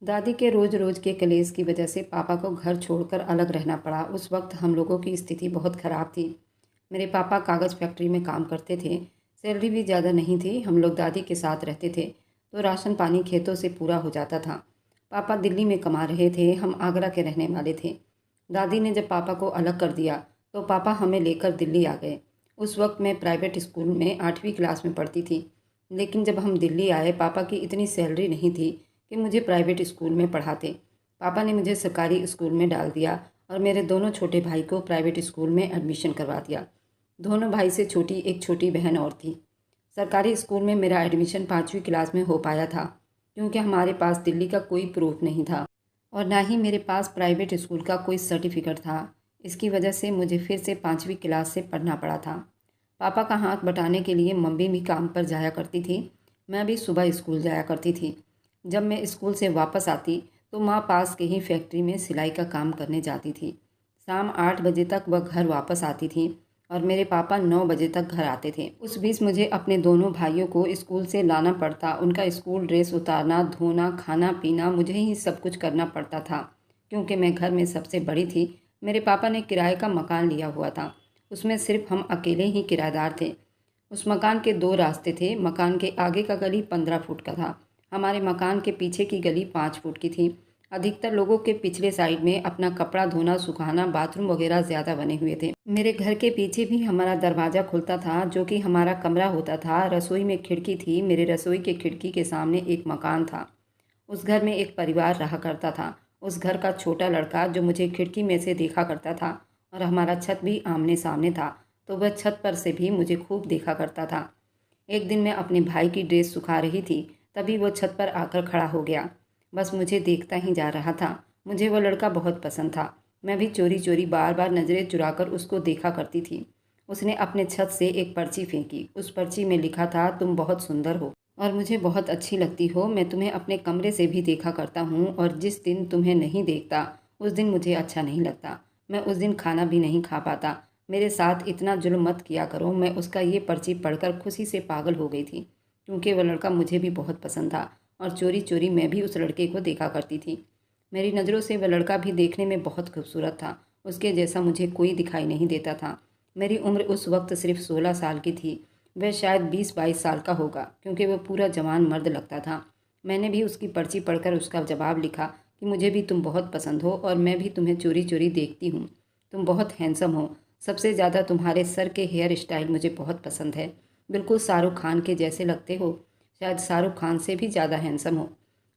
दादी के रोज़ रोज़ के कलेश की वजह से पापा को घर छोड़कर अलग रहना पड़ा। उस वक्त हम लोगों की स्थिति बहुत ख़राब थी। मेरे पापा कागज़ फैक्ट्री में काम करते थे। सैलरी भी ज़्यादा नहीं थी। हम लोग दादी के साथ रहते थे तो राशन पानी खेतों से पूरा हो जाता था। पापा दिल्ली में कमा रहे थे, हम आगरा के रहने वाले थे। दादी ने जब पापा को अलग कर दिया तो पापा हमें लेकर दिल्ली आ गए। उस वक्त मैं प्राइवेट स्कूल में 8वीं क्लास में पढ़ती थी। लेकिन जब हम दिल्ली आए पापा की इतनी सैलरी नहीं थी कि मुझे प्राइवेट स्कूल में पढ़ाते। पापा ने मुझे सरकारी स्कूल में डाल दिया और मेरे दोनों छोटे भाई को प्राइवेट स्कूल में एडमिशन करवा दिया। दोनों भाई से छोटी एक छोटी बहन और थी। सरकारी स्कूल में मेरा एडमिशन 5वीं क्लास में हो पाया था क्योंकि हमारे पास दिल्ली का कोई प्रूफ नहीं था और ना ही मेरे पास प्राइवेट स्कूल का कोई सर्टिफिकेट था। इसकी वजह से मुझे फिर से 5वीं क्लास से पढ़ना पड़ा था। पापा का हाथ बटाने के लिए मम्मी भी काम पर जाया करती थी। मैं भी सुबह स्कूल जाया करती थी। जब मैं स्कूल से वापस आती तो माँ पास के ही फैक्ट्री में सिलाई का काम करने जाती थी। शाम 8 बजे तक वह घर वापस आती थी और मेरे पापा 9 बजे तक घर आते थे। उस बीच मुझे अपने दोनों भाइयों को स्कूल से लाना पड़ता। उनका स्कूल ड्रेस उतारना, धोना, खाना पीना मुझे ही सब कुछ करना पड़ता था क्योंकि मैं घर में सबसे बड़ी थी। मेरे पापा ने किराए का मकान लिया हुआ था। उसमें सिर्फ हम अकेले ही किराएदार थे। उस मकान के 2 रास्ते थे। मकान के आगे का गली 15 फुट का था। हमारे मकान के पीछे की गली 5 फुट की थी। अधिकतर लोगों के पिछले साइड में अपना कपड़ा धोना, सुखाना, बाथरूम वगैरह ज़्यादा बने हुए थे। मेरे घर के पीछे भी हमारा दरवाज़ा खुलता था जो कि हमारा कमरा होता था। रसोई में खिड़की थी। मेरे रसोई के खिड़की के सामने एक मकान था। उस घर में एक परिवार रहा करता था। उस घर का छोटा लड़का जो मुझे खिड़की में से देखा करता था और हमारा छत भी आमने सामने था तो वह छत पर से भी मुझे खूब देखा करता था। एक दिन मैं अपने भाई की ड्रेस सुखा रही थी, तभी वो छत पर आकर खड़ा हो गया। बस मुझे देखता ही जा रहा था। मुझे वो लड़का बहुत पसंद था। मैं भी चोरी चोरी बार बार नज़रें चुराकर उसको देखा करती थी। उसने अपने छत से एक पर्ची फेंकी। उस पर्ची में लिखा था, तुम बहुत सुंदर हो और मुझे बहुत अच्छी लगती हो। मैं तुम्हें अपने कमरे से भी देखा करता हूँ और जिस दिन तुम्हें नहीं देखता उस दिन मुझे अच्छा नहीं लगता। मैं उस दिन खाना भी नहीं खा पाता। मेरे साथ इतना जुल्म मत किया करो। मैं उसका ये पर्ची पढ़कर खुशी से पागल हो गई थी क्योंकि वह लड़का मुझे भी बहुत पसंद था और चोरी चोरी मैं भी उस लड़के को देखा करती थी। मेरी नज़रों से वह लड़का भी देखने में बहुत खूबसूरत था। उसके जैसा मुझे कोई दिखाई नहीं देता था। मेरी उम्र उस वक्त सिर्फ 16 साल की थी। वह शायद 20-22 साल का होगा क्योंकि वह पूरा जवान मर्द लगता था। मैंने भी उसकी पर्ची पढ़कर उसका जवाब लिखा कि मुझे भी तुम बहुत पसंद हो और मैं भी तुम्हें चोरी चोरी देखती हूँ। तुम बहुत हैंडसम हो। सबसे ज़्यादा तुम्हारे सर के हेयर स्टाइल मुझे बहुत पसंद है। बिल्कुल शाहरुख खान के जैसे लगते हो। शायद शाहरुख खान से भी ज़्यादा हैंडसम हो।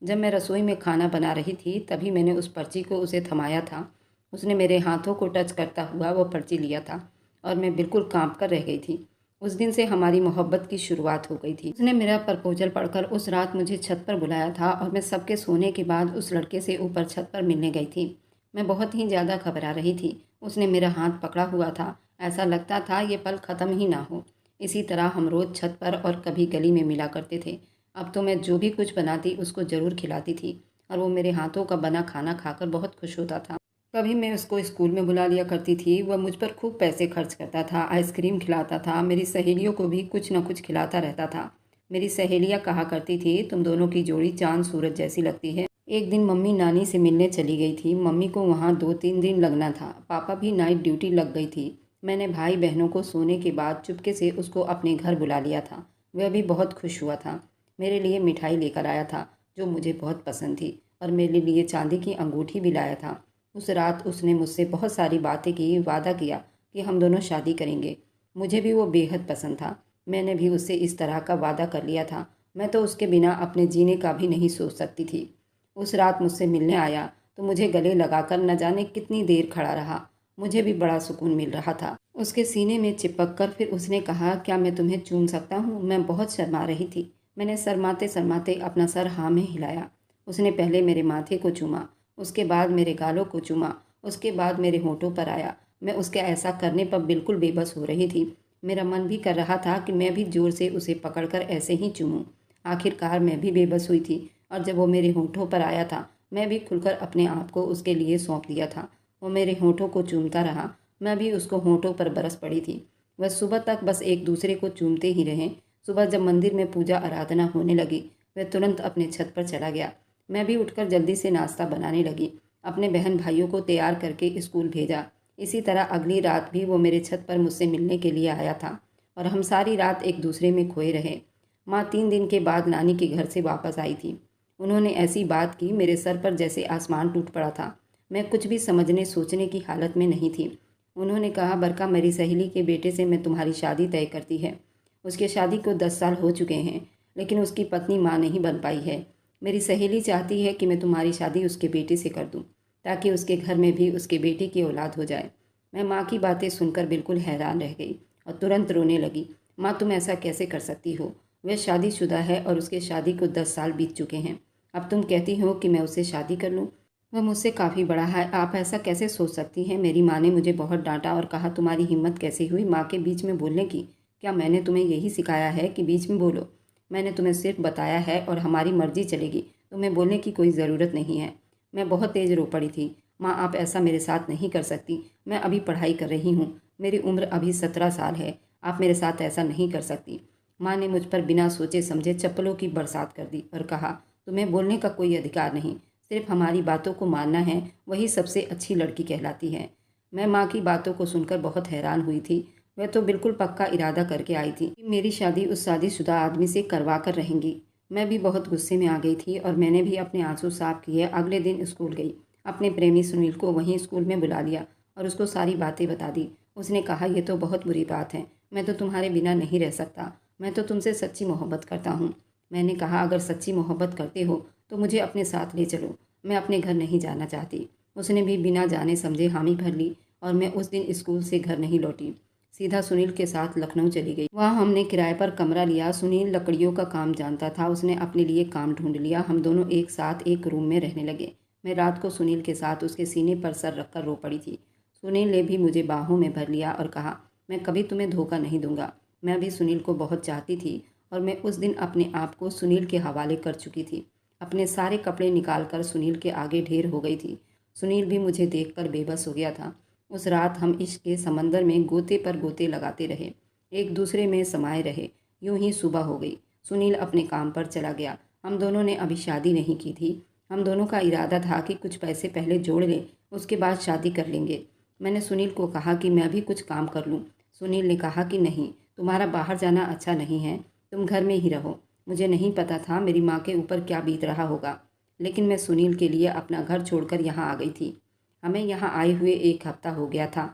जब मैं रसोई में खाना बना रही थी तभी मैंने उस पर्ची को उसे थमाया था। उसने मेरे हाथों को टच करता हुआ वो पर्ची लिया था और मैं बिल्कुल कांप कर रह गई थी। उस दिन से हमारी मोहब्बत की शुरुआत हो गई थी। उसने मेरा प्रपोजल पढ़कर उस रात मुझे छत पर बुलाया था और मैं सबके सोने के बाद उस लड़के से ऊपर छत पर मिलने गई थी। मैं बहुत ही ज़्यादा घबरा रही थी। उसने मेरा हाथ पकड़ा हुआ था। ऐसा लगता था ये पल ख़त्म ही ना हो। इसी तरह हम रोज़ छत पर और कभी गली में मिला करते थे। अब तो मैं जो भी कुछ बनाती उसको ज़रूर खिलाती थी और वो मेरे हाथों का बना खाना खाकर बहुत खुश होता था। कभी मैं उसको स्कूल में बुला लिया करती थी। वह मुझ पर खूब पैसे खर्च करता था, आइसक्रीम खिलाता था, मेरी सहेलियों को भी कुछ न कुछ खिलाता रहता था। मेरी सहेलियाँ कहा करती थी, तुम दोनों की जोड़ी चाँद सूरज जैसी लगती है। एक दिन मम्मी नानी से मिलने चली गई थी। मम्मी को वहाँ 2-3 दिन लगना था। पापा भी नाइट ड्यूटी लग गई थी। मैंने भाई बहनों को सोने के बाद चुपके से उसको अपने घर बुला लिया था। वह भी बहुत खुश हुआ था। मेरे लिए मिठाई लेकर आया था जो मुझे बहुत पसंद थी और मेरे लिए चांदी की अंगूठी भी लाया था। उस रात उसने मुझसे बहुत सारी बातें की, वादा किया कि हम दोनों शादी करेंगे। मुझे भी वो बेहद पसंद था। मैंने भी उससे इस तरह का वादा कर लिया था। मैं तो उसके बिना अपने जीने का भी नहीं सोच सकती थी। उस रात मुझसे मिलने आया तो मुझे गले लगाकर न जाने कितनी देर खड़ा रहा। मुझे भी बड़ा सुकून मिल रहा था। उसके सीने में चिपक कर फिर उसने कहा, क्या मैं तुम्हें चूम सकता हूँ? मैं बहुत शर्मा रही थी। मैंने शर्माते शर्माते अपना सर हाँ में हिलाया। उसने पहले मेरे माथे को चूमा, उसके बाद मेरे गालों को चूमा, उसके बाद मेरे होठों पर आया। मैं उसके ऐसा करने पर बिल्कुल बेबस हो रही थी। मेरा मन भी कर रहा था कि मैं भी जोर से उसे पकड़कर ऐसे ही चूमूं। आखिरकार मैं भी बेबस हुई थी और जब वो मेरे होठों पर आया था मैं भी खुलकर अपने आप को उसके लिए सौंप दिया था। वो मेरे होठों को चूमता रहा, मैं भी उसको होठों पर बरस पड़ी थी। वह सुबह तक बस एक दूसरे को चूमते ही रहे। सुबह जब मंदिर में पूजा आराधना होने लगी वह तुरंत अपने छत पर चला गया। मैं भी उठकर जल्दी से नाश्ता बनाने लगी। अपने बहन भाइयों को तैयार करके स्कूल भेजा। इसी तरह अगली रात भी वो मेरे छत पर मुझसे मिलने के लिए आया था और हम सारी रात एक दूसरे में खोए रहे। माँ 3 दिन के बाद नानी के घर से वापस आई थी। उन्होंने ऐसी बात की मेरे सर पर जैसे आसमान टूट पड़ा था। मैं कुछ भी समझने सोचने की हालत में नहीं थी। उन्होंने कहा, बरका, मेरी सहेली के बेटे से मैं तुम्हारी शादी तय करती है। उसके शादी को 10 साल हो चुके हैं, लेकिन उसकी पत्नी माँ नहीं बन पाई है। मेरी सहेली चाहती है कि मैं तुम्हारी शादी उसके बेटे से कर दूँ, ताकि उसके घर में भी उसके बेटे की औलाद हो जाए। मैं माँ की बातें सुनकर बिल्कुल हैरान रह गई और तुरंत रोने लगी। माँ, तुम ऐसा कैसे कर सकती हो? वह शादीशुदा है और उसके शादी को 10 साल बीत चुके हैं। अब तुम कहती हो कि मैं उससे शादी कर लूँ? वह मुझसे काफ़ी बड़ा है, आप ऐसा कैसे सोच सकती हैं? मेरी माँ ने मुझे बहुत डांटा और कहा, तुम्हारी हिम्मत कैसे हुई माँ के बीच में बोलने की? क्या मैंने तुम्हें यही सिखाया है कि बीच में बोलो? मैंने तुम्हें सिर्फ बताया है और हमारी मर्जी चलेगी, तुम्हें बोलने की कोई ज़रूरत नहीं है। मैं बहुत तेज़ रो पड़ी थी। माँ, आप ऐसा मेरे साथ नहीं कर सकती। मैं अभी पढ़ाई कर रही हूँ, मेरी उम्र अभी 17 साल है। आप मेरे साथ ऐसा नहीं कर सकती। माँ ने मुझ पर बिना सोचे समझे चप्पलों की बरसात कर दी और कहा, तुम्हें बोलने का कोई अधिकार नहीं, सिर्फ हमारी बातों को मानना है, वही सबसे अच्छी लड़की कहलाती है। मैं माँ की बातों को सुनकर बहुत हैरान हुई थी। वह तो बिल्कुल पक्का इरादा करके आई थी कि मेरी शादी उस शादीशुदा आदमी से करवा कर रहेंगी। मैं भी बहुत गुस्से में आ गई थी और मैंने भी अपने आंसू साफ किए अगले दिन स्कूल गई। अपने प्रेमी सुनील को वहीं स्कूल में बुला लिया और उसको सारी बातें बता दी। उसने कहा, यह तो बहुत बुरी बात है, मैं तो तुम्हारे बिना नहीं रह सकता, मैं तो तुमसे सच्ची मोहब्बत करता हूँ। मैंने कहा, अगर सच्ची मोहब्बत करते हो तो मुझे अपने साथ ले चलो, मैं अपने घर नहीं जाना चाहती। उसने भी बिना जाने समझे हामी भर ली और मैं उस दिन स्कूल से घर नहीं लौटी। सीधा सुनील के साथ लखनऊ चली गई। वहाँ हमने किराए पर कमरा लिया। सुनील लकड़ियों का काम जानता था, उसने अपने लिए काम ढूंढ लिया। हम दोनों एक साथ एक रूम में रहने लगे। मैं रात को सुनील के साथ उसके सीने पर सर रखकर रो पड़ी थी। सुनील ने भी मुझे बाहों में भर लिया और कहा, मैं कभी तुम्हें धोखा नहीं दूंगा। मैं भी सुनील को बहुत चाहती थी और मैं उस दिन अपने आप को सुनील के हवाले कर चुकी थी। अपने सारे कपड़े निकालकर सुनील के आगे ढेर हो गई थी। सुनील भी मुझे देखकर बेबस हो गया था। उस रात हम इश्क के समंदर में गोते पर गोते लगाते रहे, एक दूसरे में समाये रहे। यूं ही सुबह हो गई। सुनील अपने काम पर चला गया। हम दोनों ने अभी शादी नहीं की थी। हम दोनों का इरादा था कि कुछ पैसे पहले जोड़ लें, उसके बाद शादी कर लेंगे। मैंने सुनील को कहा कि मैं भी कुछ काम कर लूँ। सुनील ने कहा कि नहीं, तुम्हारा बाहर जाना अच्छा नहीं है, तुम घर में ही रहो। मुझे नहीं पता था मेरी माँ के ऊपर क्या बीत रहा होगा, लेकिन मैं सुनील के लिए अपना घर छोड़कर यहाँ आ गई थी। हमें यहाँ आए हुए 1 हफ्ता हो गया था।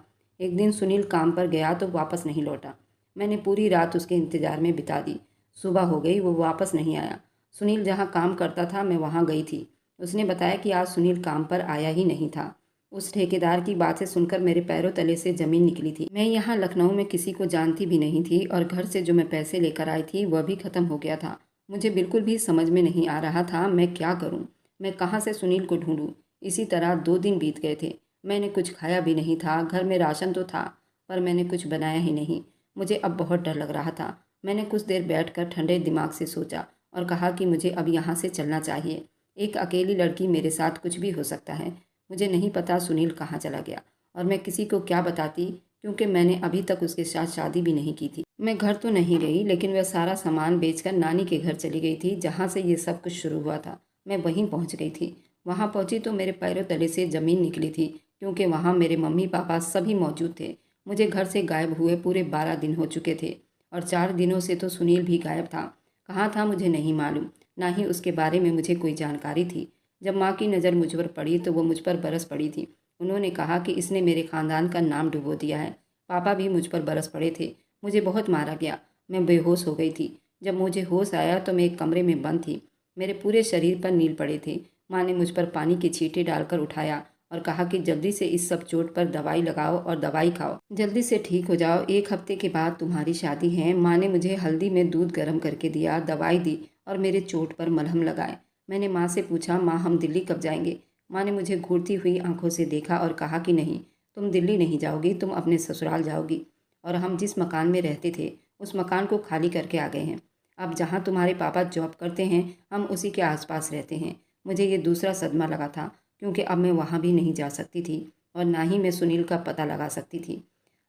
एक दिन सुनील काम पर गया तो वापस नहीं लौटा। मैंने पूरी रात उसके इंतज़ार में बिता दी। सुबह हो गई, वो वापस नहीं आया। सुनील जहाँ काम करता था मैं वहाँ गई थी। उसने बताया कि आज सुनील काम पर आया ही नहीं था। उस ठेकेदार की बातें सुनकर मेरे पैरों तले से ज़मीन निकली थी। मैं यहाँ लखनऊ में किसी को जानती भी नहीं थी और घर से जो मैं पैसे लेकर आई थी वह भी ख़त्म हो गया था। मुझे बिल्कुल भी समझ में नहीं आ रहा था मैं क्या करूँ, मैं कहाँ से सुनील को ढूंढूं। इसी तरह 2 दिन बीत गए थे। मैंने कुछ खाया भी नहीं था। घर में राशन तो था, पर मैंने कुछ बनाया ही नहीं। मुझे अब बहुत डर लग रहा था। मैंने कुछ देर बैठकर ठंडे दिमाग से सोचा और कहा कि मुझे अब यहाँ से चलना चाहिए। एक अकेली लड़की, मेरे साथ कुछ भी हो सकता है। मुझे नहीं पता सुनील कहाँ चला गया और मैं किसी को क्या बताती, क्योंकि मैंने अभी तक उसके साथ शादी भी नहीं की थी। मैं घर तो नहीं गई, लेकिन वह सारा सामान बेचकर नानी के घर चली गई थी, जहाँ से ये सब कुछ शुरू हुआ था। मैं वहीं पहुँच गई थी। वहाँ पहुँची तो मेरे पैरों तले से ज़मीन निकली थी, क्योंकि वहाँ मेरे मम्मी पापा सभी मौजूद थे। मुझे घर से गायब हुए पूरे 12 दिन हो चुके थे और 4 दिनों से तो सुनील भी गायब था। कहाँ था मुझे नहीं मालूम, ना ही उसके बारे में मुझे कोई जानकारी थी। जब माँ की नज़र मुझ पर पड़ी तो वो मुझ पर बरस पड़ी थी। उन्होंने कहा कि इसने मेरे ख़ानदान का नाम डुबो दिया है। पापा भी मुझ पर बरस पड़े थे। मुझे बहुत मारा गया। मैं बेहोश हो गई थी। जब मुझे होश आया तो मैं एक कमरे में बंद थी। मेरे पूरे शरीर पर नील पड़े थे। माँ ने मुझ पर पानी के छींटे डालकर उठाया और कहा कि जल्दी से इस सब चोट पर दवाई लगाओ और दवाई खाओ, जल्दी से ठीक हो जाओ, 1 हफ्ते के बाद तुम्हारी शादी है। माँ ने मुझे हल्दी में दूध गर्म करके दिया, दवाई दी और मेरे चोट पर मलहम लगाए। मैंने माँ से पूछा, माँ हम दिल्ली कब जाएंगे? माँ ने मुझे घूरती हुई आंखों से देखा और कहा कि नहीं, तुम दिल्ली नहीं जाओगी, तुम अपने ससुराल जाओगी। और हम जिस मकान में रहते थे उस मकान को खाली करके आ गए हैं। अब जहाँ तुम्हारे पापा जॉब करते हैं हम उसी के आसपास रहते हैं। मुझे ये दूसरा सदमा लगा था, क्योंकि अब मैं वहाँ भी नहीं जा सकती थी और ना ही मैं सुनील का पता लगा सकती थी।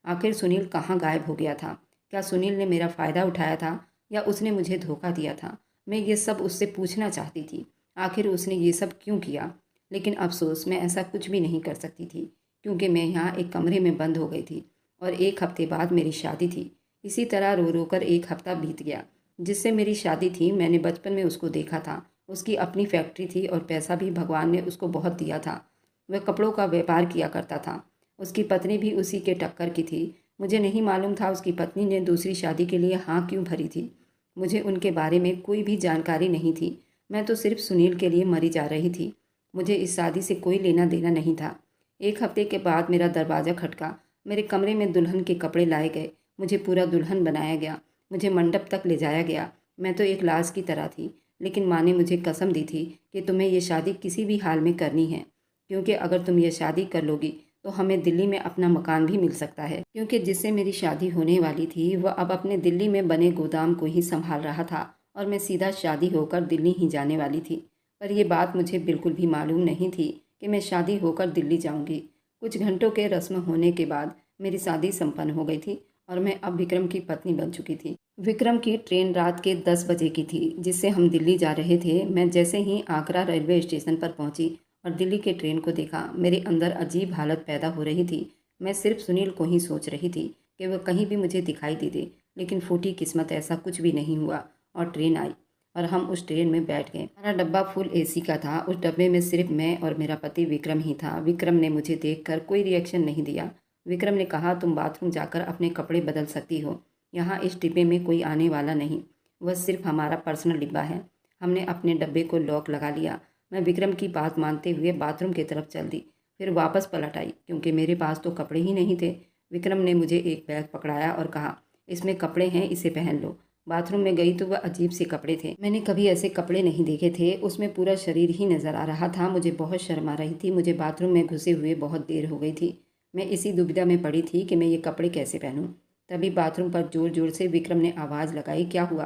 आखिर सुनील कहाँ गायब हो गया था? क्या सुनील ने मेरा फ़ायदा उठाया था या उसने मुझे धोखा दिया था? मैं ये सब उससे पूछना चाहती थी। आखिर उसने ये सब क्यों किया? लेकिन अफ़सोस मैं ऐसा कुछ भी नहीं कर सकती थी, क्योंकि मैं यहाँ एक कमरे में बंद हो गई थी और 1 हफ़्ते बाद मेरी शादी थी। इसी तरह रो रो कर 1 हफ़्ता बीत गया। जिससे मेरी शादी थी, मैंने बचपन में उसको देखा था। उसकी अपनी फैक्ट्री थी और पैसा भी भगवान ने उसको बहुत दिया था। वह कपड़ों का व्यापार किया करता था। उसकी पत्नी भी उसी के टक्कर की थी। मुझे नहीं मालूम था उसकी पत्नी ने दूसरी शादी के लिए हाँ क्यों भरी थी। मुझे उनके बारे में कोई भी जानकारी नहीं थी। मैं तो सिर्फ सुनील के लिए मरी जा रही थी। मुझे इस शादी से कोई लेना देना नहीं था। 1 हफ्ते के बाद मेरा दरवाज़ा खटका। मेरे कमरे में दुल्हन के कपड़े लाए गए। मुझे पूरा दुल्हन बनाया गया। मुझे मंडप तक ले जाया गया। मैं तो एक लाश की तरह थी, लेकिन माँ ने मुझे कसम दी थी कि तुम्हें ये शादी किसी भी हाल में करनी है, क्योंकि अगर तुम ये शादी कर लोगी तो हमें दिल्ली में अपना मकान भी मिल सकता है। क्योंकि जिससे मेरी शादी होने वाली थी वह अब अपने दिल्ली में बने गोदाम को ही संभाल रहा था और मैं सीधा शादी होकर दिल्ली ही जाने वाली थी। पर यह बात मुझे बिल्कुल भी मालूम नहीं थी कि मैं शादी होकर दिल्ली जाऊंगी। कुछ घंटों के रस्म होने के बाद मेरी शादी संपन्न हो गई थी और मैं अब विक्रम की पत्नी बन चुकी थी। विक्रम की ट्रेन रात के 10 बजे की थी, जिससे हम दिल्ली जा रहे थे। मैं जैसे ही आगरा रेलवे स्टेशन पर पहुंची और दिल्ली के ट्रेन को देखा, मेरे अंदर अजीब हालत पैदा हो रही थी। मैं सिर्फ सुनील को ही सोच रही थी कि वह कहीं भी मुझे दिखाई दे। लेकिन फूटी किस्मत, ऐसा कुछ भी नहीं हुआ और ट्रेन आई और हम उस ट्रेन में बैठ गए। हमारा डब्बा फुल एसी का था। उस डब्बे में सिर्फ मैं और मेरा पति विक्रम ही था। विक्रम ने मुझे देखकर कोई रिएक्शन नहीं दिया। विक्रम ने कहा, तुम बाथरूम जाकर अपने कपड़े बदल सकती हो। यहाँ इस डिब्बे में कोई आने वाला नहीं, वह सिर्फ हमारा पर्सनल डिब्बा है। हमने अपने डब्बे को लॉक लगा लिया। मैं विक्रम की बात मानते हुए बाथरूम की तरफ चल दी, फिर वापस पलट आई क्योंकि मेरे पास तो कपड़े ही नहीं थे। विक्रम ने मुझे एक बैग पकड़ाया और कहा, इसमें कपड़े हैं, इसे पहन लो। बाथरूम में गई तो वह अजीब से कपड़े थे। मैंने कभी ऐसे कपड़े नहीं देखे थे। उसमें पूरा शरीर ही नजर आ रहा था। मुझे बहुत शर्म आ रही थी। मुझे बाथरूम में घुसे हुए बहुत देर हो गई थी। मैं इसी दुविधा में पड़ी थी कि मैं ये कपड़े कैसे पहनूं। तभी बाथरूम पर जोर जोर से विक्रम ने आवाज़ लगाई, क्या हुआ?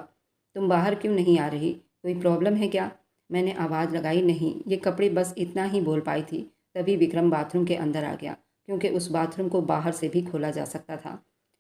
तुम बाहर क्यों नहीं आ रही? कोई प्रॉब्लम है क्या? मैंने आवाज़ लगाई, नहीं, ये कपड़े, बस इतना ही बोल पाई थी। तभी विक्रम बाथरूम के अंदर आ गया, क्योंकि उस बाथरूम को बाहर से भी खोला जा सकता था।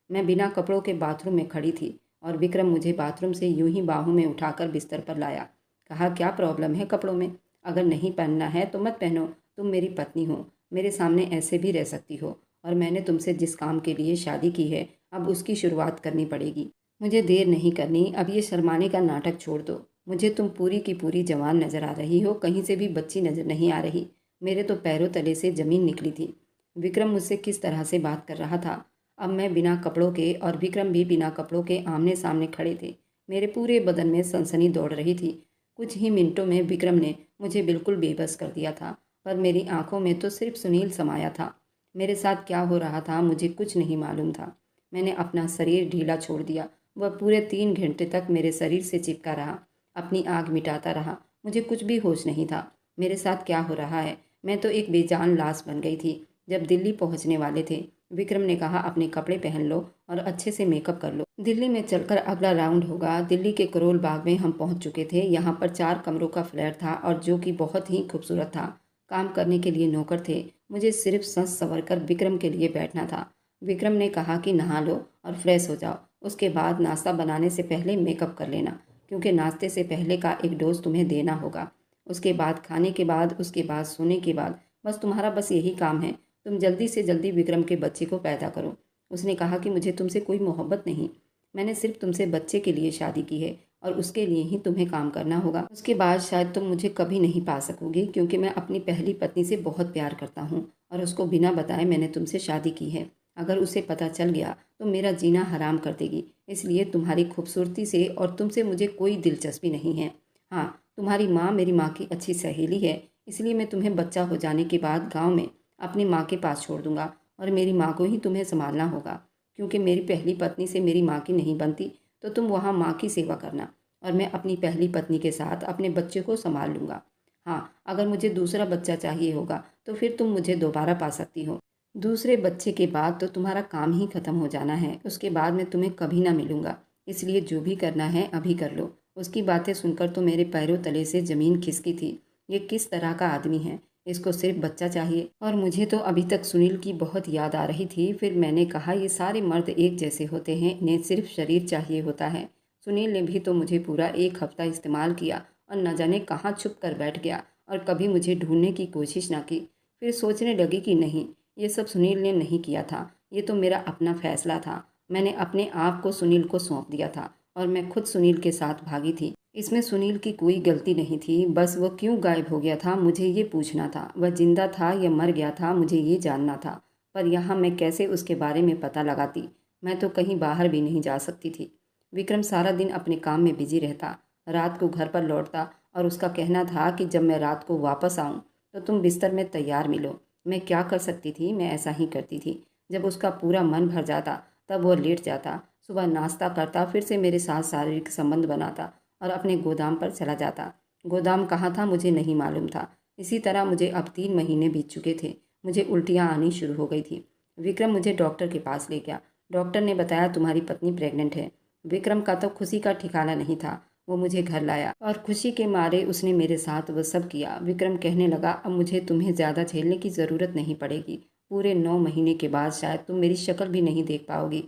मैं बिना कपड़ों के बाथरूम में खड़ी थी और विक्रम मुझे बाथरूम से यूं ही बाहों में उठाकर बिस्तर पर लाया। कहा, क्या प्रॉब्लम है कपड़ों में? अगर नहीं पहनना है तो मत पहनो। तुम मेरी पत्नी हो, मेरे सामने ऐसे भी रह सकती हो और मैंने तुमसे जिस काम के लिए शादी की है अब उसकी शुरुआत करनी पड़ेगी। मुझे देर नहीं करनी। अब ये शर्माने का नाटक छोड़ दो। मुझे तुम पूरी की पूरी जवान नज़र आ रही हो, कहीं से भी बच्ची नज़र नहीं आ रही। मेरे तो पैरों तले से ज़मीन निकली थी। विक्रम मुझसे किस तरह से बात कर रहा था। अब मैं बिना कपड़ों के और विक्रम भी बिना कपड़ों के आमने सामने खड़े थे। मेरे पूरे बदन में सनसनी दौड़ रही थी। कुछ ही मिनटों में विक्रम ने मुझे बिल्कुल बेबस कर दिया था, पर मेरी आंखों में तो सिर्फ सुनील समाया था। मेरे साथ क्या हो रहा था मुझे कुछ नहीं मालूम था। मैंने अपना शरीर ढीला छोड़ दिया। वह पूरे 3 घंटे तक मेरे शरीर से चिपका रहा, अपनी आग मिटाता रहा। मुझे कुछ भी होश नहीं था। मेरे साथ क्या हो रहा है? मैं तो एक बेजान लाश बन गई थी। जब दिल्ली पहुंचने वाले थे, विक्रम ने कहा, अपने कपड़े पहन लो और अच्छे से मेकअप कर लो। दिल्ली में चलकर अगला राउंड होगा। दिल्ली के करोल बाग में हम पहुंच चुके थे। यहाँ पर 4 कमरों का फ्लैट था और जो कि बहुत ही खूबसूरत था। काम करने के लिए नौकर थे। मुझे सिर्फ सज संवर कर विक्रम के लिए बैठना था। विक्रम ने कहा कि नहा लो और फ्रेश हो जाओ। उसके बाद नाश्ता बनाने से पहले मेकअप कर लेना, क्योंकि नाश्ते से पहले का एक डोज तुम्हें देना होगा। उसके बाद खाने के बाद, उसके बाद सोने के बाद, बस तुम्हारा बस यही काम है। तुम जल्दी से जल्दी विक्रम के बच्चे को पैदा करो। उसने कहा कि मुझे तुमसे कोई मोहब्बत नहीं, मैंने सिर्फ तुमसे बच्चे के लिए शादी की है और उसके लिए ही तुम्हें काम करना होगा। उसके बाद शायद तुम मुझे कभी नहीं पा सकोगी, क्योंकि मैं अपनी पहली पत्नी से बहुत प्यार करता हूँ और उसको बिना बताए मैंने तुमसे शादी की है। अगर उसे पता चल गया तो मेरा जीना हराम कर देगी। इसलिए तुम्हारी खूबसूरती से और तुमसे मुझे कोई दिलचस्पी नहीं है। हाँ, तुम्हारी माँ मेरी माँ की अच्छी सहेली है, इसलिए मैं तुम्हें बच्चा हो जाने के बाद गाँव में अपनी माँ के पास छोड़ दूंगा और मेरी माँ को ही तुम्हें संभालना होगा। क्योंकि मेरी पहली पत्नी से मेरी माँ की नहीं बनती, तो तुम वहाँ माँ की सेवा करना और मैं अपनी पहली पत्नी के साथ अपने बच्चे को संभाल लूँगा। हाँ, अगर मुझे दूसरा बच्चा चाहिए होगा तो फिर तुम मुझे दोबारा पा सकती हो। दूसरे बच्चे के बाद तो तुम्हारा काम ही खत्म हो जाना है। उसके बाद मैं तुम्हें कभी ना मिलूंगा। इसलिए जो भी करना है अभी कर लो। उसकी बातें सुनकर तो मेरे पैरों तले से जमीन खिसकी थी। ये किस तरह का आदमी है? इसको सिर्फ बच्चा चाहिए। और मुझे तो अभी तक सुनील की बहुत याद आ रही थी। फिर मैंने कहा, ये सारे मर्द एक जैसे होते हैं, इन्हें सिर्फ शरीर चाहिए होता है। सुनील ने भी तो मुझे पूरा 1 हफ्ता इस्तेमाल किया और न जाने कहाँ छुप कर बैठ गया और कभी मुझे ढूंढने की कोशिश ना की। फिर सोचने लगी कि नहीं, ये सब सुनील ने नहीं किया था, ये तो मेरा अपना फैसला था। मैंने अपने आप को सुनील को सौंप दिया था और मैं खुद सुनील के साथ भागी थी। इसमें सुनील की कोई गलती नहीं थी, बस वो क्यों गायब हो गया था मुझे ये पूछना था। वह जिंदा था या मर गया था मुझे ये जानना था। पर यहाँ मैं कैसे उसके बारे में पता लगाती? मैं तो कहीं बाहर भी नहीं जा सकती थी। विक्रम सारा दिन अपने काम में बिजी रहता, रात को घर पर लौटता और उसका कहना था कि जब मैं रात को वापस आऊँ तो तुम बिस्तर में तैयार मिलो। मैं क्या कर सकती थी, मैं ऐसा ही करती थी। जब उसका पूरा मन भर जाता तब वह लेट जाता, सुबह नाश्ता करता, फिर से मेरे साथ शारीरिक संबंध बनाता और अपने गोदाम पर चला जाता। गोदाम कहाँ था मुझे नहीं मालूम था। इसी तरह मुझे अब 3 महीने बीत चुके थे। मुझे उल्टियाँ आनी शुरू हो गई थी। विक्रम मुझे डॉक्टर के पास ले गया। डॉक्टर ने बताया तुम्हारी पत्नी प्रेग्नेंट है। विक्रम का तो खुशी का ठिकाना नहीं था। वो मुझे घर लाया और खुशी के मारे उसने मेरे साथ वह सब किया। विक्रम कहने लगा, अब मुझे तुम्हें ज़्यादा झेलने की ज़रूरत नहीं पड़ेगी। पूरे 9 महीने के बाद शायद तुम मेरी शक्ल भी नहीं देख पाओगी।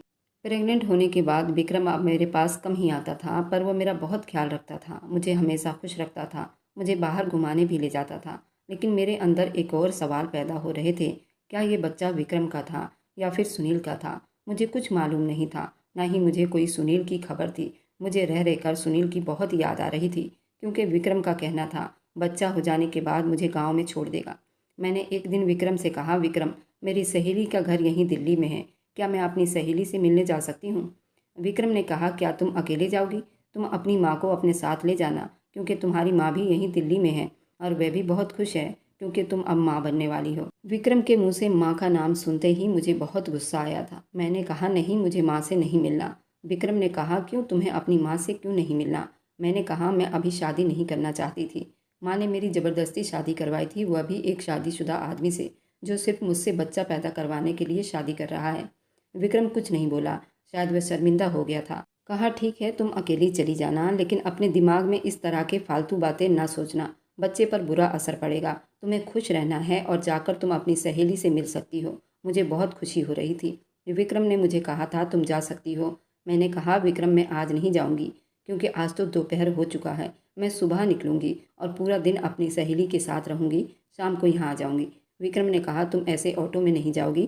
प्रेग्नेंट होने के बाद विक्रम अब मेरे पास कम ही आता था, पर वो मेरा बहुत ख्याल रखता था, मुझे हमेशा खुश रखता था, मुझे बाहर घुमाने भी ले जाता था। लेकिन मेरे अंदर एक और सवाल पैदा हो रहे थे, क्या ये बच्चा विक्रम का था या फिर सुनील का था? मुझे कुछ मालूम नहीं था, ना ही मुझे कोई सुनील की खबर थी। मुझे रह रहकर सुनील की बहुत याद आ रही थी, क्योंकि विक्रम का कहना था बच्चा हो जाने के बाद मुझे गाँव में छोड़ देगा। मैंने एक दिन विक्रम से कहा, विक्रम, मेरी सहेली का घर यहीं दिल्ली में है, क्या मैं अपनी सहेली से मिलने जा सकती हूँ? विक्रम ने कहा, क्या तुम अकेले जाओगी? तुम अपनी माँ को अपने साथ ले जाना, क्योंकि तुम्हारी माँ भी यहीं दिल्ली में है और वह भी बहुत खुश है क्योंकि तुम अब माँ बनने वाली हो। विक्रम के मुंह से माँ का नाम सुनते ही मुझे बहुत गुस्सा आया था। मैंने कहा, नहीं, मुझे माँ से नहीं मिलना। विक्रम ने कहा, क्यों, तुम्हें अपनी माँ से क्यों नहीं मिलना? मैंने कहा, मैं अभी शादी नहीं करना चाहती थी। माँ ने मेरी ज़बरदस्ती शादी करवाई थी, वह भी एक शादीशुदा आदमी से जो सिर्फ मुझसे बच्चा पैदा करवाने के लिए शादी कर रहा है। विक्रम कुछ नहीं बोला, शायद वह शर्मिंदा हो गया था। कहा, ठीक है, तुम अकेली चली जाना, लेकिन अपने दिमाग में इस तरह के फालतू बातें ना सोचना, बच्चे पर बुरा असर पड़ेगा। तुम्हें खुश रहना है और जाकर तुम अपनी सहेली से मिल सकती हो। मुझे बहुत खुशी हो रही थी। विक्रम ने मुझे कहा था तुम जा सकती हो। मैंने कहा, विक्रम, मैं आज नहीं जाऊंगी, क्योंकि आज तो दोपहर हो चुका है। मैं सुबह निकलूंगी और पूरा दिन अपनी सहेली के साथ रहूंगी, शाम को यहाँ आ जाऊंगी। विक्रम ने कहा, तुम ऐसे ऑटो में नहीं जाओगी,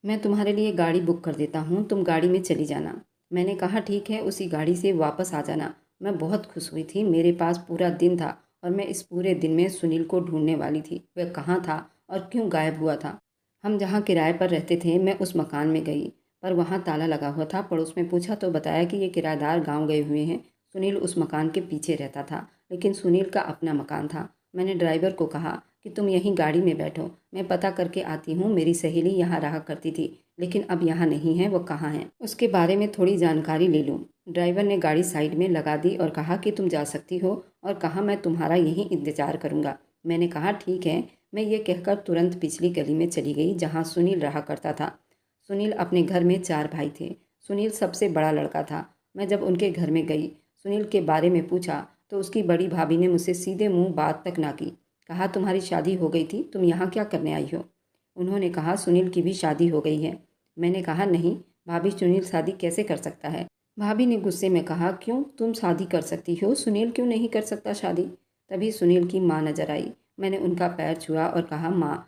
मैं तुम्हारे लिए गाड़ी बुक कर देता हूँ, तुम गाड़ी में चली जाना। मैंने कहा, ठीक है, उसी गाड़ी से वापस आ जाना। मैं बहुत खुश हुई थी, मेरे पास पूरा दिन था और मैं इस पूरे दिन में सुनील को ढूंढने वाली थी। वह कहाँ था और क्यों गायब हुआ था? हम जहाँ किराए पर रहते थे, मैं उस मकान में गई, पर वहाँ ताला लगा हुआ था। पड़ोस में पूछा तो बताया कि ये किराएदार गाँव गए हुए हैं। सुनील उस मकान के पीछे रहता था, लेकिन सुनील का अपना मकान था। मैंने ड्राइवर को कहा कि तुम यहीं गाड़ी में बैठो, मैं पता करके आती हूँ। मेरी सहेली यहाँ रहा करती थी, लेकिन अब यहाँ नहीं है, वो कहाँ है, उसके बारे में थोड़ी जानकारी ले लूँ। ड्राइवर ने गाड़ी साइड में लगा दी और कहा कि तुम जा सकती हो, और कहा, मैं तुम्हारा यहीं इंतजार करूँगा। मैंने कहा, ठीक है। मैं ये कहकर तुरंत पिछली गली में चली गई जहाँ सुनील रहा करता था। सुनील अपने घर में 4 भाई थे। सुनील सबसे बड़ा लड़का था। मैं जब उनके घर में गई, सुनील के बारे में पूछा तो उसकी बड़ी भाभी ने मुझसे सीधे मुंह बात तक ना की। कहा, तुम्हारी शादी हो गई थी, तुम यहाँ क्या करने आई हो? उन्होंने कहा, सुनील की भी शादी हो गई है। मैंने कहा, नहीं भाभी, सुनील शादी कैसे कर सकता है? भाभी ने गुस्से में कहा, क्यों, तुम शादी कर सकती हो, सुनील क्यों नहीं कर सकता शादी? तभी सुनील की माँ नजर आई। मैंने उनका पैर छुआ और कहा, माँ,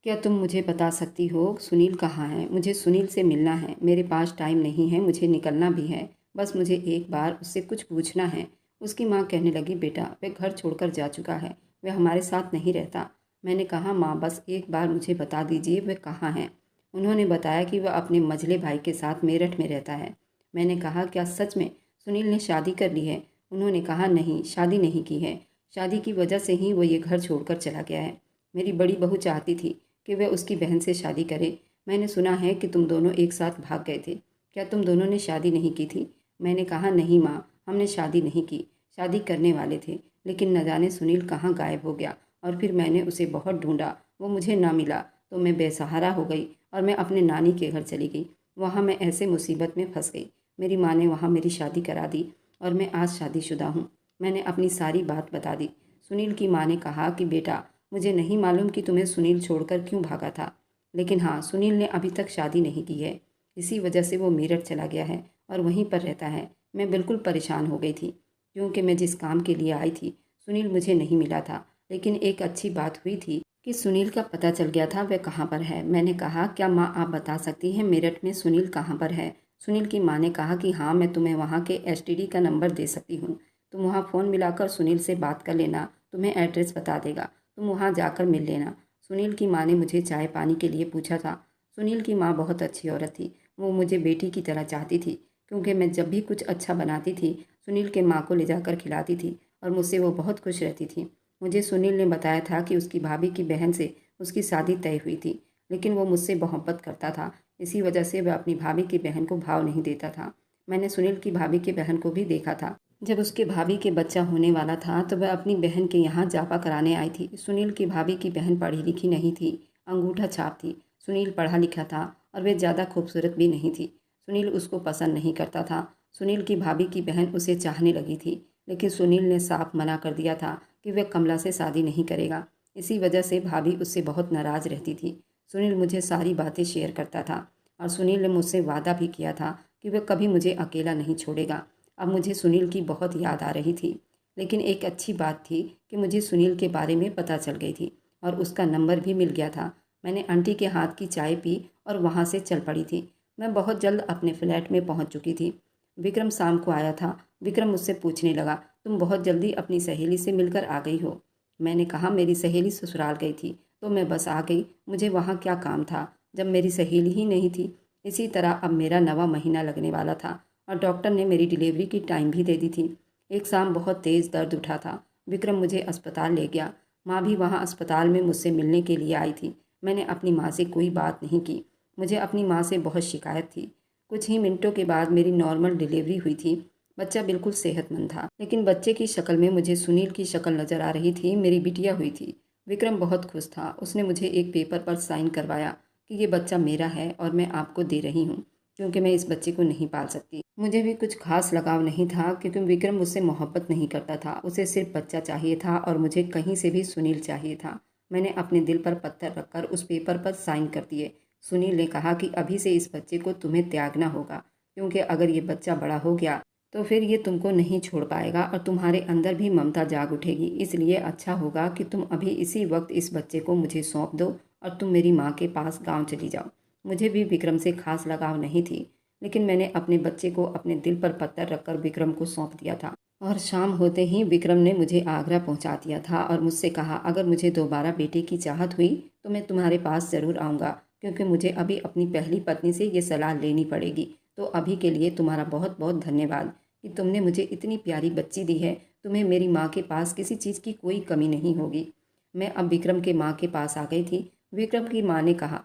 क्या तुम मुझे बता सकती हो सुनील कहाँ है? मुझे सुनील से मिलना है, मेरे पास टाइम नहीं है, मुझे निकलना भी है, बस मुझे एक बार उससे कुछ पूछना है। उसकी माँ कहने लगी, बेटा, वह घर छोड़कर जा चुका है, वह हमारे साथ नहीं रहता। मैंने कहा, माँ, बस एक बार मुझे बता दीजिए वह कहाँ है। उन्होंने बताया कि वह अपने मझले भाई के साथ मेरठ में रहता है। मैंने कहा, क्या सच में सुनील ने शादी कर ली है? उन्होंने कहा, नहीं, शादी नहीं की है, शादी की वजह से ही वो ये घर छोड़कर चला गया है। मेरी बड़ी बहू चाहती थी कि वह उसकी बहन से शादी करे। मैंने सुना है कि तुम दोनों एक साथ भाग गए थे, क्या तुम दोनों ने शादी नहीं की थी? मैंने कहा, नहीं माँ, हमने शादी नहीं की, शादी करने वाले थे, लेकिन न जाने सुनील कहाँ गायब हो गया और फिर मैंने उसे बहुत ढूंढा, वो मुझे ना मिला, तो मैं बेसहारा हो गई और मैं अपने नानी के घर चली गई। वहाँ मैं ऐसे मुसीबत में फंस गई। मेरी माँ ने वहाँ मेरी शादी करा दी और मैं आज शादीशुदा हूँ। मैंने अपनी सारी बात बता दी। सुनील की माँ ने कहा कि बेटा, मुझे नहीं मालूम कि तुम्हें सुनील छोड़कर क्यों भागा था, लेकिन हाँ, सुनील ने अभी तक शादी नहीं की है, इसी वजह से वो मेरठ चला गया है और वहीं पर रहता है। मैं बिल्कुल परेशान हो गई थी, क्योंकि मैं जिस काम के लिए आई थी सुनील मुझे नहीं मिला था, लेकिन एक अच्छी बात हुई थी कि सुनील का पता चल गया था वह कहाँ पर है। मैंने कहा, क्या माँ आप बता सकती हैं मेरठ में सुनील कहाँ पर है? सुनील की माँ ने कहा कि हाँ, मैं तुम्हें वहाँ के एसटीडी का नंबर दे सकती हूँ। तुम वहाँ फ़ोन मिलाकर सुनील से बात कर लेना, तुम्हें एड्रेस बता देगा, तुम वहाँ जाकर मिल लेना। सुनील की माँ ने मुझे चाय पानी के लिए पूछा था। सुनील की माँ बहुत अच्छी औरत थी, वो मुझे बेटी की तरह चाहती थी, क्योंकि मैं जब भी कुछ अच्छा बनाती थी सुनील के माँ को ले जाकर खिलाती थी और मुझसे वो बहुत खुश रहती थी। मुझे सुनील ने बताया था कि उसकी भाभी की बहन से उसकी शादी तय हुई थी, लेकिन वो मुझसे मोहब्बत करता था, इसी वजह से वह अपनी भाभी की बहन को भाव नहीं देता था। मैंने सुनील की भाभी की बहन को भी देखा था। जब उसके भाभी के बच्चा होने वाला था तो वह अपनी बहन के यहाँ जापा कराने आई थी। सुनील की भाभी की बहन पढ़ी लिखी नहीं थी, अंगूठा छाप थी। सुनील पढ़ा लिखा था और वह ज़्यादा खूबसूरत भी नहीं थी। सुनील उसको पसंद नहीं करता था। सुनील की भाभी की बहन उसे चाहने लगी थी, लेकिन सुनील ने साफ मना कर दिया था कि वह कमला से शादी नहीं करेगा। इसी वजह से भाभी उससे बहुत नाराज़ रहती थी। सुनील मुझे सारी बातें शेयर करता था और सुनील ने मुझसे वादा भी किया था कि वह कभी मुझे अकेला नहीं छोड़ेगा। अब मुझे सुनील की बहुत याद आ रही थी, लेकिन एक अच्छी बात थी कि मुझे सुनील के बारे में पता चल गई थी और उसका नंबर भी मिल गया था। मैंने आंटी के हाथ की चाय पी और वहाँ से चल पड़ी थी। मैं बहुत जल्द अपने फ्लैट में पहुँच चुकी थी। विक्रम शाम को आया था। विक्रम मुझसे पूछने लगा, तुम बहुत जल्दी अपनी सहेली से मिलकर आ गई हो? मैंने कहा, मेरी सहेली ससुराल गई थी तो मैं बस आ गई, मुझे वहाँ क्या काम था जब मेरी सहेली ही नहीं थी। इसी तरह अब मेरा 9वां महीना लगने वाला था और डॉक्टर ने मेरी डिलीवरी की टाइम भी दे दी थी। एक शाम बहुत तेज़ दर्द उठा था। विक्रम मुझे अस्पताल ले गया। माँ भी वहाँ अस्पताल में मुझसे मिलने के लिए आई थी। मैंने अपनी माँ से कोई बात नहीं की। मुझे अपनी माँ से बहुत शिकायत थी। कुछ ही मिनटों के बाद मेरी नॉर्मल डिलीवरी हुई थी। बच्चा बिल्कुल सेहतमंद था, लेकिन बच्चे की शक्ल में मुझे सुनील की शक्ल नज़र आ रही थी। मेरी बिटिया हुई थी। विक्रम बहुत खुश था। उसने मुझे एक पेपर पर साइन करवाया कि ये बच्चा मेरा है और मैं आपको दे रही हूँ, क्योंकि मैं इस बच्चे को नहीं पाल सकती। मुझे भी कुछ खास लगाव नहीं था, क्योंकि विक्रम मुझसे मोहब्बत नहीं करता था। उसे सिर्फ बच्चा चाहिए था और मुझे कहीं से भी सुनील चाहिए था। मैंने अपने दिल पर पत्थर रखकर उस पेपर पर साइन कर दिए। सुनील ने कहा कि अभी से इस बच्चे को तुम्हें त्यागना होगा, क्योंकि अगर ये बच्चा बड़ा हो गया तो फिर ये तुमको नहीं छोड़ पाएगा और तुम्हारे अंदर भी ममता जाग उठेगी। इसलिए अच्छा होगा कि तुम अभी इसी वक्त इस बच्चे को मुझे सौंप दो और तुम मेरी माँ के पास गाँव चली जाओ। मुझे भी विक्रम से खास लगाव नहीं थी, लेकिन मैंने अपने बच्चे को अपने दिल पर पत्थर रखकर विक्रम को सौंप दिया था। और शाम होते ही विक्रम ने मुझे आगरा पहुंचा दिया था और मुझसे कहा, अगर मुझे दोबारा बेटे की चाहत हुई तो मैं तुम्हारे पास ज़रूर आऊँगा, क्योंकि मुझे अभी अपनी पहली पत्नी से ये सलाह लेनी पड़ेगी। तो अभी के लिए तुम्हारा बहुत बहुत धन्यवाद कि तुमने मुझे इतनी प्यारी बच्ची दी है। तुम्हें मेरी माँ के पास किसी चीज़ की कोई कमी नहीं होगी। मैं अब विक्रम के माँ के पास आ गई थी। विक्रम की माँ ने कहा,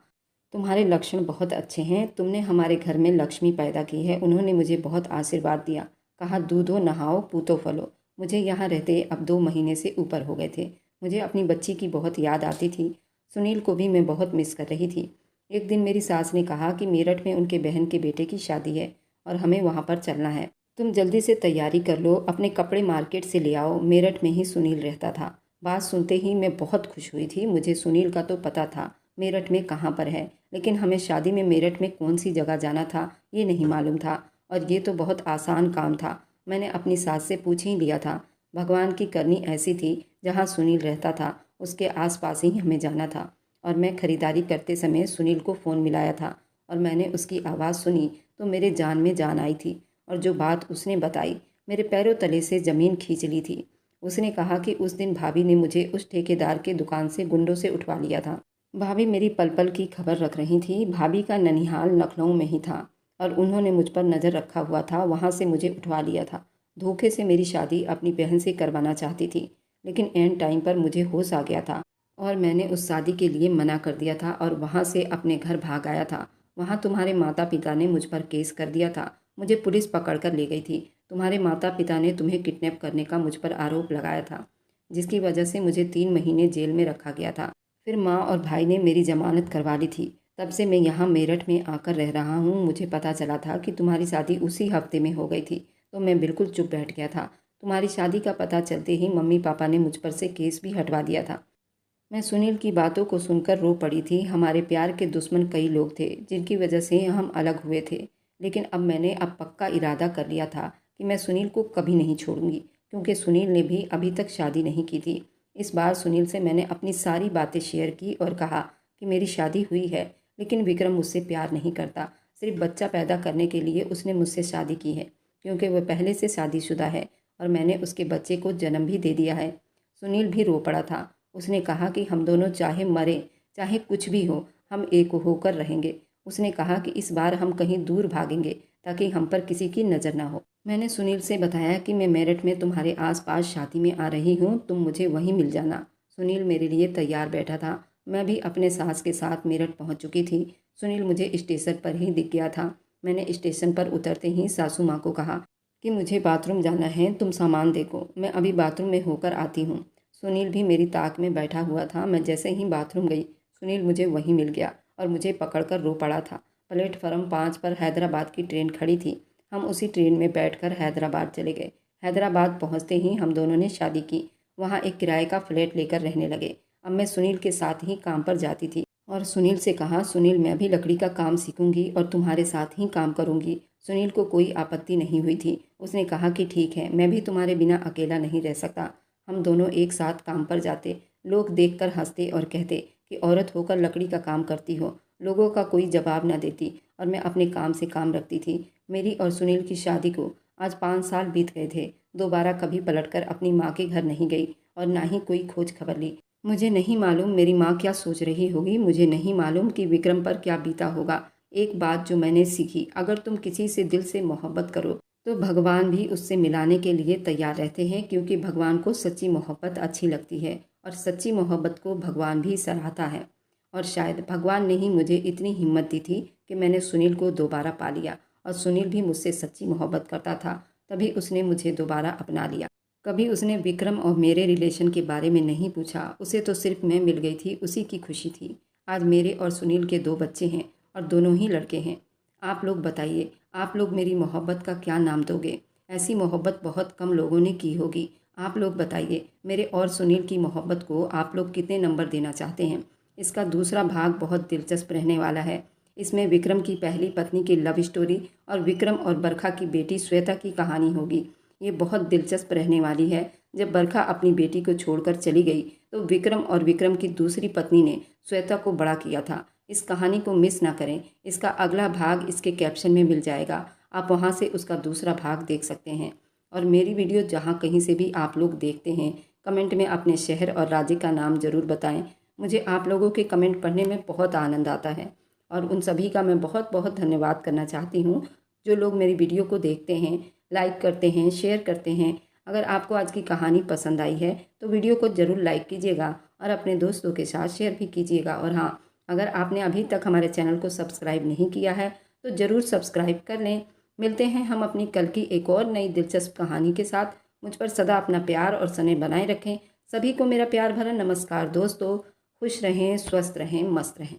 तुम्हारे लक्षण बहुत अच्छे हैं, तुमने हमारे घर में लक्ष्मी पैदा की है। उन्होंने मुझे बहुत आशीर्वाद दिया। कहा, दूधो नहाओ पूतो फलो। मुझे यहाँ रहते अब 2 महीने से ऊपर हो गए थे। मुझे अपनी बच्ची की बहुत याद आती थी। सुनील को भी मैं बहुत मिस कर रही थी। एक दिन मेरी सास ने कहा कि मेरठ में उनके बहन के बेटे की शादी है और हमें वहाँ पर चलना है। तुम जल्दी से तैयारी कर लो, अपने कपड़े मार्केट से ले आओ। मेरठ में ही सुनील रहता था। बात सुनते ही मैं बहुत खुश हुई थी। मुझे सुनील का तो पता था मेरठ में कहाँ पर है, लेकिन हमें शादी में मेरठ में कौन सी जगह जाना था ये नहीं मालूम था। और ये तो बहुत आसान काम था, मैंने अपनी सास से पूछ ही लिया था। भगवान की करनी ऐसी थी, जहाँ सुनील रहता था उसके आसपास ही हमें जाना था। और मैं खरीदारी करते समय सुनील को फ़ोन मिलाया था और मैंने उसकी आवाज़ सुनी तो मेरे जान में जान आई थी। और जो बात उसने बताई मेरे पैरों तले से ज़मीन खींच ली थी। उसने कहा कि उस दिन भाभी ने मुझे उस ठेकेदार के दुकान से गुंडों से उठवा लिया था। भाभी मेरी पल पल की खबर रख रही थी। भाभी का ननिहाल लखनऊ में ही था और उन्होंने मुझ पर नज़र रखा हुआ था। वहाँ से मुझे उठवा लिया था। धोखे से मेरी शादी अपनी बहन से करवाना चाहती थी, लेकिन एंड टाइम पर मुझे होश आ गया था और मैंने उस शादी के लिए मना कर दिया था और वहाँ से अपने घर भाग आया था। वहाँ तुम्हारे माता पिता ने मुझ पर केस कर दिया था। मुझे पुलिस पकड़ कर ले गई थी। तुम्हारे माता पिता ने तुम्हें किडनैप करने का मुझ पर आरोप लगाया था, जिसकी वजह से मुझे 3 महीने जेल में रखा गया था। फिर माँ और भाई ने मेरी जमानत करवा ली थी। तब से मैं यहाँ मेरठ में आकर रह रहा हूँ। मुझे पता चला था कि तुम्हारी शादी उसी हफ्ते में हो गई थी, तो मैं बिल्कुल चुप बैठ गया था। तुम्हारी शादी का पता चलते ही मम्मी पापा ने मुझ पर से केस भी हटवा दिया था। मैं सुनील की बातों को सुनकर रो पड़ी थी। हमारे प्यार के दुश्मन कई लोग थे, जिनकी वजह से हम अलग हुए थे, लेकिन अब मैंने पक्का इरादा कर लिया था कि मैं सुनील को कभी नहीं छोड़ूंगी, क्योंकि सुनील ने भी अभी तक शादी नहीं की थी। इस बार सुनील से मैंने अपनी सारी बातें शेयर की और कहा कि मेरी शादी हुई है, लेकिन विक्रम मुझसे प्यार नहीं करता। सिर्फ बच्चा पैदा करने के लिए उसने मुझसे शादी की है, क्योंकि वह पहले से शादीशुदा है और मैंने उसके बच्चे को जन्म भी दे दिया है। सुनील भी रो पड़ा था। उसने कहा कि हम दोनों चाहे मरें, चाहे कुछ भी हो, हम एक होकर रहेंगे। उसने कहा कि इस बार हम कहीं दूर भागेंगे ताकि हम पर किसी की नज़र ना हो। मैंने सुनील से बताया कि मैं मेरठ में तुम्हारे आसपास शादी में आ रही हूँ, तुम मुझे वहीं मिल जाना। सुनील मेरे लिए तैयार बैठा था। मैं भी अपने सास के साथ मेरठ पहुँच चुकी थी। सुनील मुझे स्टेशन पर ही दिख गया था। मैंने स्टेशन पर उतरते ही सासू माँ को कहा कि मुझे बाथरूम जाना है, तुम सामान देखो, मैं अभी बाथरूम में होकर आती हूँ। सुनील भी मेरी ताक में बैठा हुआ था। मैं जैसे ही बाथरूम गई, सुनील मुझे वहीं मिल गया और मुझे पकड़कर रो पड़ा था। प्लेटफार्म 5 पर हैदराबाद की ट्रेन खड़ी थी। हम उसी ट्रेन में बैठकर हैदराबाद चले गए। हैदराबाद पहुंचते ही हम दोनों ने शादी की। वहां एक किराए का फ्लैट लेकर रहने लगे। अब मैं सुनील के साथ ही काम पर जाती थी और सुनील से कहा, सुनील मैं भी लकड़ी का काम सीखूंगी और तुम्हारे साथ ही काम करूंगी। सुनील को कोई आपत्ति नहीं हुई थी। उसने कहा कि ठीक है, मैं भी तुम्हारे बिना अकेला नहीं रह सकता। हम दोनों एक साथ काम पर जाते। लोग देखकर हंसते और कहते कि औरत होकर लकड़ी का काम करती हो। लोगों का कोई जवाब न देती और मैं अपने काम से काम रखती थी। मेरी और सुनील की शादी को आज 5 साल बीत गए थे। दोबारा कभी पलटकर अपनी माँ के घर नहीं गई और ना ही कोई खोज खबर ली। मुझे नहीं मालूम मेरी माँ क्या सोच रही होगी। मुझे नहीं मालूम कि विक्रम पर क्या बीता होगा। एक बात जो मैंने सीखी, अगर तुम किसी से दिल से मोहब्बत करो तो भगवान भी उससे मिलाने के लिए तैयार रहते हैं, क्योंकि भगवान को सच्ची मोहब्बत अच्छी लगती है और सच्ची मोहब्बत को भगवान भी सराहता है। और शायद भगवान ने ही मुझे इतनी हिम्मत दी थी कि मैंने सुनील को दोबारा पा लिया और सुनील भी मुझसे सच्ची मोहब्बत करता था, तभी उसने मुझे दोबारा अपना लिया। कभी उसने विक्रम और मेरे रिलेशन के बारे में नहीं पूछा। उसे तो सिर्फ मैं मिल गई थी, उसी की खुशी थी। आज मेरे और सुनील के 2 बच्चे हैं और दोनों ही लड़के हैं। आप लोग बताइए, आप लोग मेरी मोहब्बत का क्या नाम दोगे? ऐसी मोहब्बत बहुत कम लोगों ने की होगी। आप लोग बताइए, मेरे और सुनील की मोहब्बत को आप लोग कितने नंबर देना चाहते हैं? इसका दूसरा भाग बहुत दिलचस्प रहने वाला है। इसमें विक्रम की पहली पत्नी की लव स्टोरी और विक्रम और बरखा की बेटी श्वेता की कहानी होगी। ये बहुत दिलचस्प रहने वाली है। जब बरखा अपनी बेटी को छोड़कर चली गई तो विक्रम और विक्रम की दूसरी पत्नी ने श्वेता को बड़ा किया था। इस कहानी को मिस ना करें। इसका अगला भाग इसके कैप्शन में मिल जाएगा, आप वहाँ से उसका दूसरा भाग देख सकते हैं। और मेरी वीडियो जहाँ कहीं से भी आप लोग देखते हैं, कमेंट में अपने शहर और राज्य का नाम ज़रूर बताएं। मुझे आप लोगों के कमेंट पढ़ने में बहुत आनंद आता है और उन सभी का मैं बहुत बहुत धन्यवाद करना चाहती हूँ जो लोग मेरी वीडियो को देखते हैं, लाइक करते हैं, शेयर करते हैं। अगर आपको आज की कहानी पसंद आई है तो वीडियो को ज़रूर लाइक कीजिएगा और अपने दोस्तों के साथ शेयर भी कीजिएगा। और हाँ, अगर आपने अभी तक हमारे चैनल को सब्सक्राइब नहीं किया है तो ज़रूर सब्सक्राइब कर लें। मिलते हैं हम अपनी कल की एक और नई दिलचस्प कहानी के साथ। मुझ पर सदा अपना प्यार और स्नेह बनाए रखें। सभी को मेरा प्यार भरा नमस्कार दोस्तों। खुश रहें, स्वस्थ रहें, मस्त रहें।